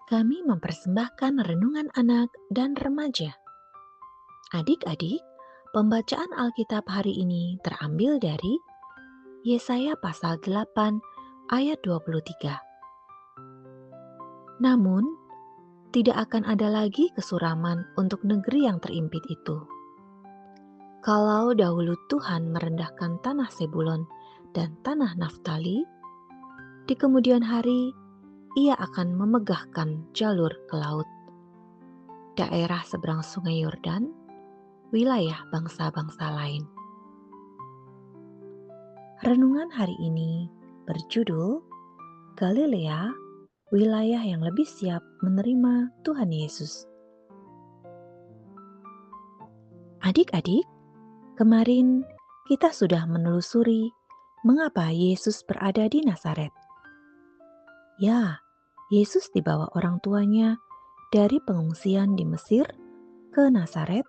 Kami mempersembahkan renungan anak dan remaja. Adik-adik, pembacaan Alkitab hari ini terambil dari Yesaya pasal 8 ayat 23. Namun, tidak akan ada lagi kesuraman untuk negeri yang terimpit itu. Kalau dahulu Tuhan merendahkan tanah Sebulon dan tanah Naftali, di kemudian hari Ia akan memegahkan jalur ke laut, daerah seberang sungai Yordan, wilayah bangsa-bangsa lain. Renungan hari ini berjudul Galilea, wilayah yang lebih siap menerima Tuhan Yesus. Adik-adik, kemarin kita sudah menelusuri mengapa Yesus berada di Nazaret. Ya, Yesus dibawa orang tuanya dari pengungsian di Mesir ke Nazaret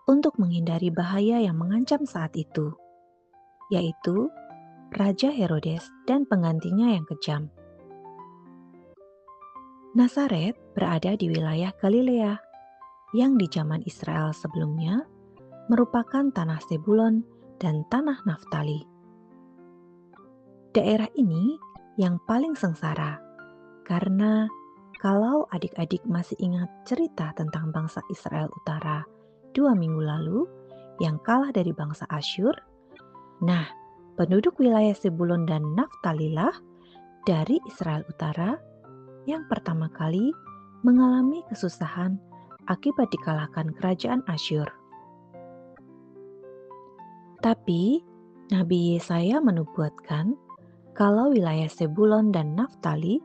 untuk menghindari bahaya yang mengancam saat itu, yaitu Raja Herodes dan penggantinya yang kejam. Nazaret berada di wilayah Galilea yang di zaman Israel sebelumnya merupakan tanah Sebulon dan tanah Naftali. Daerah ini yang paling sengsara karena kalau adik-adik masih ingat cerita tentang bangsa Israel Utara 2 minggu lalu yang kalah dari bangsa Asyur, nah penduduk wilayah Sebulon dan Naftalilah dari Israel Utara yang pertama kali mengalami kesusahan akibat dikalahkan kerajaan Asyur. Tapi Nabi Yesaya menubuatkan kalau wilayah Sebulon dan Naftali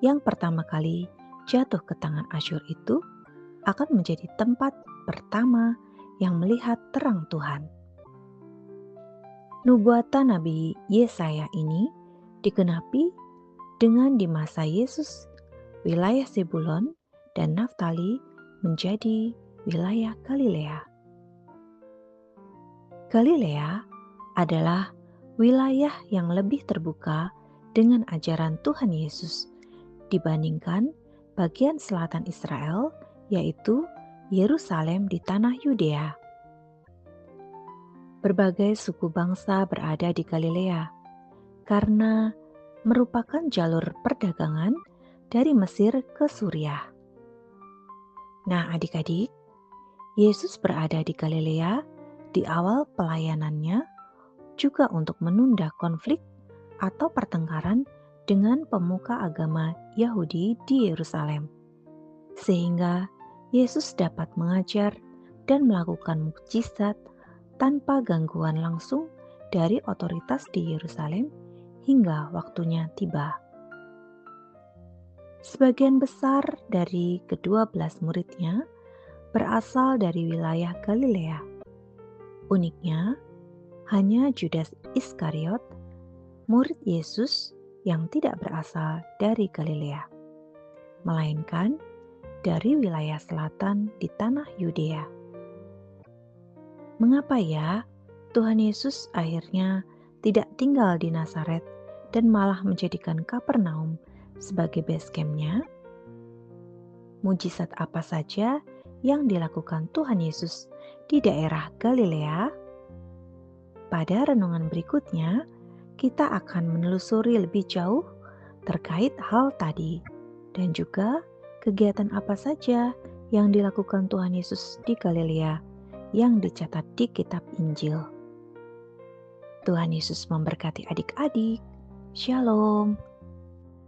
yang pertama kali jatuh ke tangan Asyur itu akan menjadi tempat pertama yang melihat terang Tuhan. Nubuatan Nabi Yesaya ini digenapi dengan di masa Yesus wilayah Sebulon dan Naftali menjadi wilayah Galilea. Galilea adalah wilayah yang lebih terbuka dengan ajaran Tuhan Yesus dibandingkan bagian selatan Israel, yaitu Yerusalem di tanah Yudea. Berbagai suku bangsa berada di Galilea karena merupakan jalur perdagangan dari Mesir ke Suriah. Nah, adik-adik, Yesus berada di Galilea di awal pelayanannya juga untuk menunda konflik atau pertengkaran dengan pemuka agama Yahudi di Yerusalem, sehingga Yesus dapat mengajar dan melakukan mukjizat tanpa gangguan langsung dari otoritas di Yerusalem hingga waktunya tiba. Sebagian besar dari ke-12 muridnya berasal dari wilayah Galilea. Uniknya, hanya Judas Iskariot, murid Yesus yang tidak berasal dari Galilea, melainkan dari wilayah selatan di tanah Yudea. Mengapa ya Tuhan Yesus akhirnya tidak tinggal di Nazaret dan malah menjadikan Kapernaum sebagai base camp-nya? Mujizat apa saja yang dilakukan Tuhan Yesus di daerah Galilea? Pada renungan berikutnya, kita akan menelusuri lebih jauh terkait hal tadi dan juga kegiatan apa saja yang dilakukan Tuhan Yesus di Galilea yang dicatat di kitab Injil. Tuhan Yesus memberkati adik-adik. Shalom.